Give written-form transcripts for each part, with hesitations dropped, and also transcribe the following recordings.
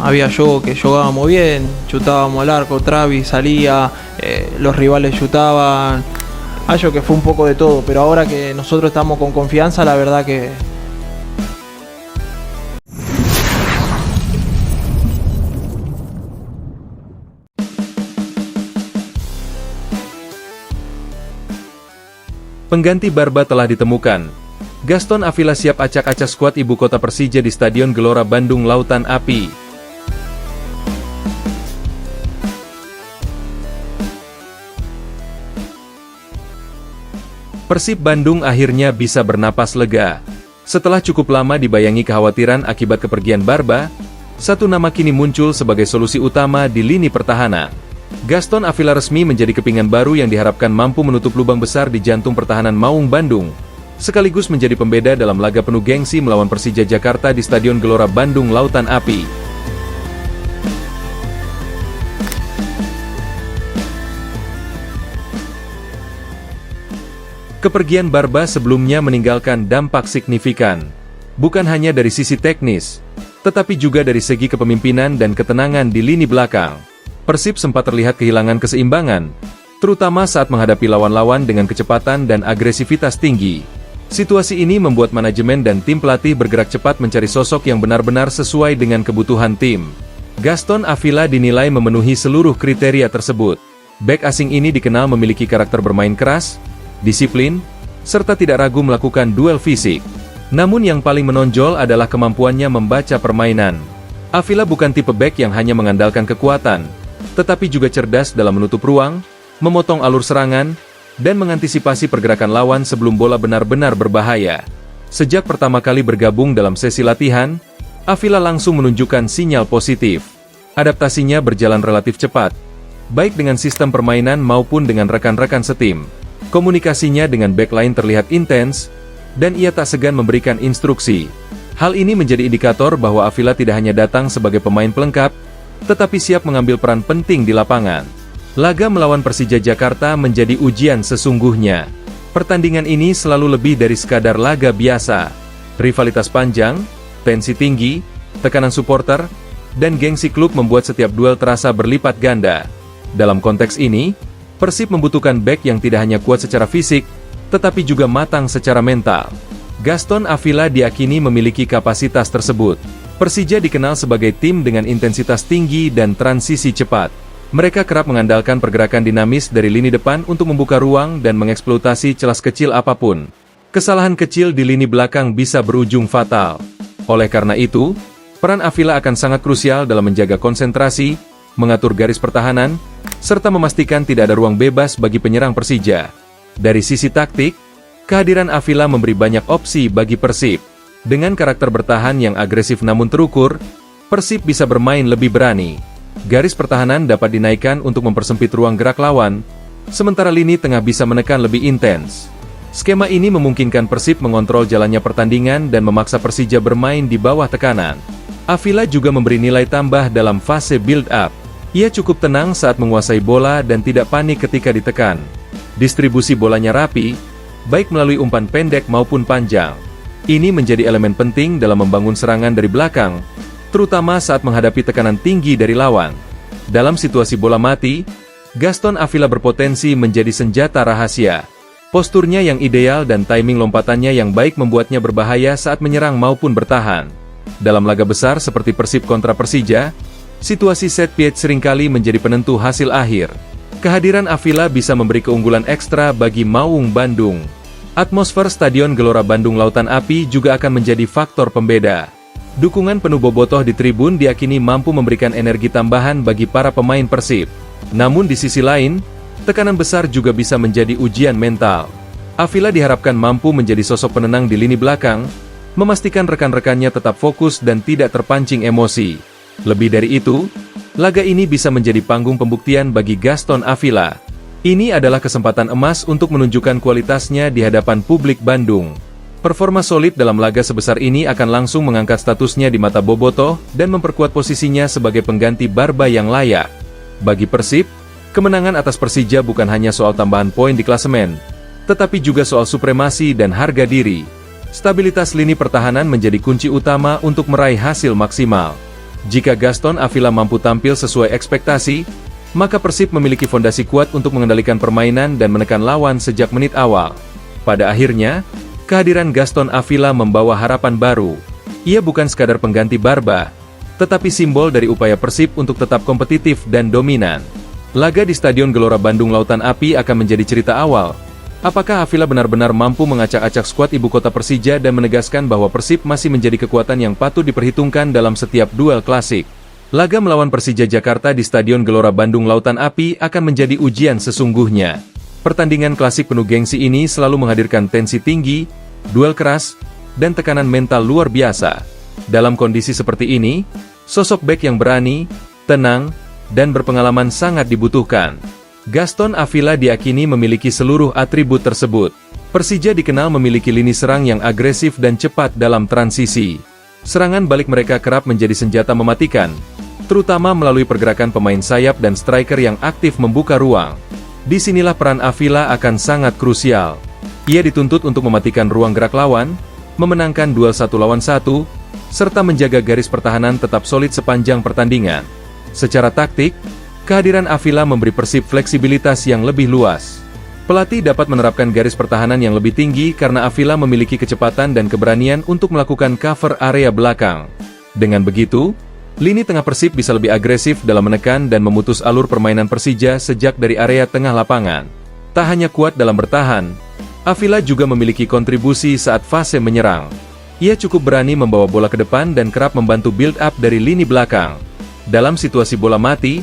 había yo que jugábamos bien, chutábamos al arco, Travis salía, los rivales chutaban, algo que fue un poco de todo, pero ahora que nosotros estamos con confianza, la verdad que... Pengganti Barba telah ditemukan. Gaston Avila siap acak-acak skuad ibu kota Persija di Stadion Gelora Bandung Lautan Api. Persib Bandung akhirnya bisa bernapas lega. Setelah cukup lama dibayangi kekhawatiran akibat kepergian Barba, satu nama kini muncul sebagai solusi utama di lini pertahanan. Gaston Avila resmi menjadi kepingan baru yang diharapkan mampu menutup lubang besar di jantung pertahanan Maung Bandung, sekaligus menjadi pembeda dalam laga penuh gengsi melawan Persija Jakarta di Stadion Gelora Bandung Lautan Api. Kepergian Barba sebelumnya meninggalkan dampak signifikan, bukan hanya dari sisi teknis, tetapi juga dari segi kepemimpinan dan ketenangan di lini belakang. Persib sempat terlihat kehilangan keseimbangan, terutama saat menghadapi lawan-lawan dengan kecepatan dan agresivitas tinggi. Situasi ini membuat manajemen dan tim pelatih bergerak cepat mencari sosok yang benar-benar sesuai dengan kebutuhan tim. Gaston Avila dinilai memenuhi seluruh kriteria tersebut. Bek asing ini dikenal memiliki karakter bermain keras, disiplin, serta tidak ragu melakukan duel fisik. Namun yang paling menonjol adalah kemampuannya membaca permainan. Avila bukan tipe bek yang hanya mengandalkan kekuatan, tetapi juga cerdas dalam menutup ruang, memotong alur serangan, dan mengantisipasi pergerakan lawan sebelum bola benar-benar berbahaya. Sejak pertama kali bergabung dalam sesi latihan, Avila langsung menunjukkan sinyal positif. Adaptasinya berjalan relatif cepat, baik dengan sistem permainan maupun dengan rekan-rekan setim. Komunikasinya dengan back line terlihat intens, dan ia tak segan memberikan instruksi. Hal ini menjadi indikator bahwa Avila tidak hanya datang sebagai pemain pelengkap, tetapi siap mengambil peran penting di lapangan. Laga melawan Persija Jakarta menjadi ujian sesungguhnya. Pertandingan ini selalu lebih dari sekadar laga biasa. Rivalitas panjang, tensi tinggi, tekanan supporter, dan gengsi klub membuat setiap duel terasa berlipat ganda. Dalam konteks ini, Persib membutuhkan bek yang tidak hanya kuat secara fisik, tetapi juga matang secara mental. Gaston Avila diyakini memiliki kapasitas tersebut. Persija dikenal sebagai tim dengan intensitas tinggi dan transisi cepat. Mereka kerap mengandalkan pergerakan dinamis dari lini depan untuk membuka ruang dan mengeksploitasi celah kecil apapun. Kesalahan kecil di lini belakang bisa berujung fatal. Oleh karena itu, peran Avila akan sangat krusial dalam menjaga konsentrasi, mengatur garis pertahanan, serta memastikan tidak ada ruang bebas bagi penyerang Persija. Dari sisi taktik, kehadiran Avila memberi banyak opsi bagi Persib. Dengan karakter bertahan yang agresif namun terukur, Persib bisa bermain lebih berani. Garis pertahanan dapat dinaikkan untuk mempersempit ruang gerak lawan, sementara lini tengah bisa menekan lebih intens. Skema ini memungkinkan Persib mengontrol jalannya pertandingan dan memaksa Persija bermain di bawah tekanan. Avila juga memberi nilai tambah dalam fase build-up. Ia cukup tenang saat menguasai bola dan tidak panik ketika ditekan. Distribusi bolanya rapi, baik melalui umpan pendek maupun panjang. Ini menjadi elemen penting dalam membangun serangan dari belakang, terutama saat menghadapi tekanan tinggi dari lawan. Dalam situasi bola mati, Gaston Avila berpotensi menjadi senjata rahasia. Posturnya yang ideal dan timing lompatannya yang baik membuatnya berbahaya saat menyerang maupun bertahan. Dalam laga besar seperti Persib kontra Persija, situasi set piece seringkali menjadi penentu hasil akhir. Kehadiran Avila bisa memberi keunggulan ekstra bagi Maung Bandung. Atmosfer Stadion Gelora Bandung Lautan Api juga akan menjadi faktor pembeda. Dukungan penuh bobotoh di tribun diyakini mampu memberikan energi tambahan bagi para pemain Persib. Namun di sisi lain, tekanan besar juga bisa menjadi ujian mental. Avila diharapkan mampu menjadi sosok penenang di lini belakang, memastikan rekan-rekannya tetap fokus dan tidak terpancing emosi. Lebih dari itu, laga ini bisa menjadi panggung pembuktian bagi Gaston Avila. Ini adalah kesempatan emas untuk menunjukkan kualitasnya di hadapan publik Bandung. Performa solid dalam laga sebesar ini akan langsung mengangkat statusnya di mata bobotoh dan memperkuat posisinya sebagai pengganti Barba yang layak. Bagi Persib, kemenangan atas Persija bukan hanya soal tambahan poin di klasemen, tetapi juga soal supremasi dan harga diri. Stabilitas lini pertahanan menjadi kunci utama untuk meraih hasil maksimal. Jika Gaston Avila mampu tampil sesuai ekspektasi, maka Persib memiliki fondasi kuat untuk mengendalikan permainan dan menekan lawan sejak menit awal. Pada akhirnya, kehadiran Gaston Avila membawa harapan baru. Ia bukan sekadar pengganti Barba, tetapi simbol dari upaya Persib untuk tetap kompetitif dan dominan. Laga di Stadion Gelora Bandung Lautan Api akan menjadi cerita awal. Apakah Avila benar-benar mampu mengacak-acak skuad ibu kota Persija dan menegaskan bahwa Persib masih menjadi kekuatan yang patut diperhitungkan dalam setiap duel klasik? Laga melawan Persija Jakarta di Stadion Gelora Bandung Lautan Api akan menjadi ujian sesungguhnya. Pertandingan klasik penuh gengsi ini selalu menghadirkan tensi tinggi, duel keras, dan tekanan mental luar biasa. Dalam kondisi seperti ini, sosok bek yang berani, tenang, dan berpengalaman sangat dibutuhkan. Gaston Avila diakini memiliki seluruh atribut tersebut. Persija dikenal memiliki lini serang yang agresif dan cepat dalam transisi. Serangan balik mereka kerap menjadi senjata mematikan, terutama melalui pergerakan pemain sayap dan striker yang aktif membuka ruang. Disinilah peran Avila akan sangat krusial. Ia dituntut untuk mematikan ruang gerak lawan, memenangkan duel 1 lawan 1, serta menjaga garis pertahanan tetap solid sepanjang pertandingan. Secara taktik, kehadiran Avila memberi Persib fleksibilitas yang lebih luas. Pelatih dapat menerapkan garis pertahanan yang lebih tinggi karena Avila memiliki kecepatan dan keberanian untuk melakukan cover area belakang. Dengan begitu, lini tengah Persib bisa lebih agresif dalam menekan dan memutus alur permainan Persija sejak dari area tengah lapangan. Tak hanya kuat dalam bertahan, Avila juga memiliki kontribusi saat fase menyerang. Ia cukup berani membawa bola ke depan dan kerap membantu build up dari lini belakang. Dalam situasi bola mati,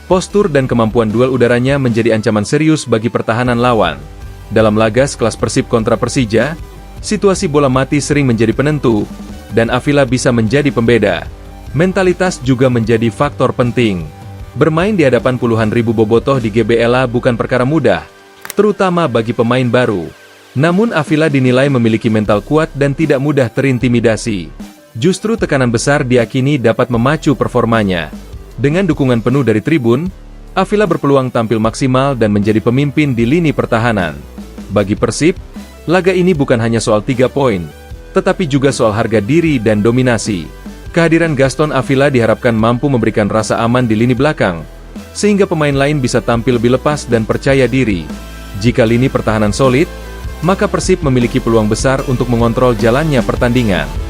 postur dan kemampuan duel udaranya menjadi ancaman serius bagi pertahanan lawan. Dalam laga sekelas Persib kontra Persija, situasi bola mati sering menjadi penentu, dan Avila bisa menjadi pembeda. Mentalitas juga menjadi faktor penting. Bermain di hadapan puluhan ribu bobotoh di GBLA bukan perkara mudah, terutama bagi pemain baru. Namun Avila dinilai memiliki mental kuat dan tidak mudah terintimidasi. Justru tekanan besar diyakini dapat memacu performanya. Dengan dukungan penuh dari tribun, Avila berpeluang tampil maksimal dan menjadi pemimpin di lini pertahanan. Bagi Persib, laga ini bukan hanya soal 3 poin, tetapi juga soal harga diri dan dominasi. Kehadiran Gaston Avila diharapkan mampu memberikan rasa aman di lini belakang, sehingga pemain lain bisa tampil lebih lepas dan percaya diri. Jika lini pertahanan solid, maka Persib memiliki peluang besar untuk mengontrol jalannya pertandingan.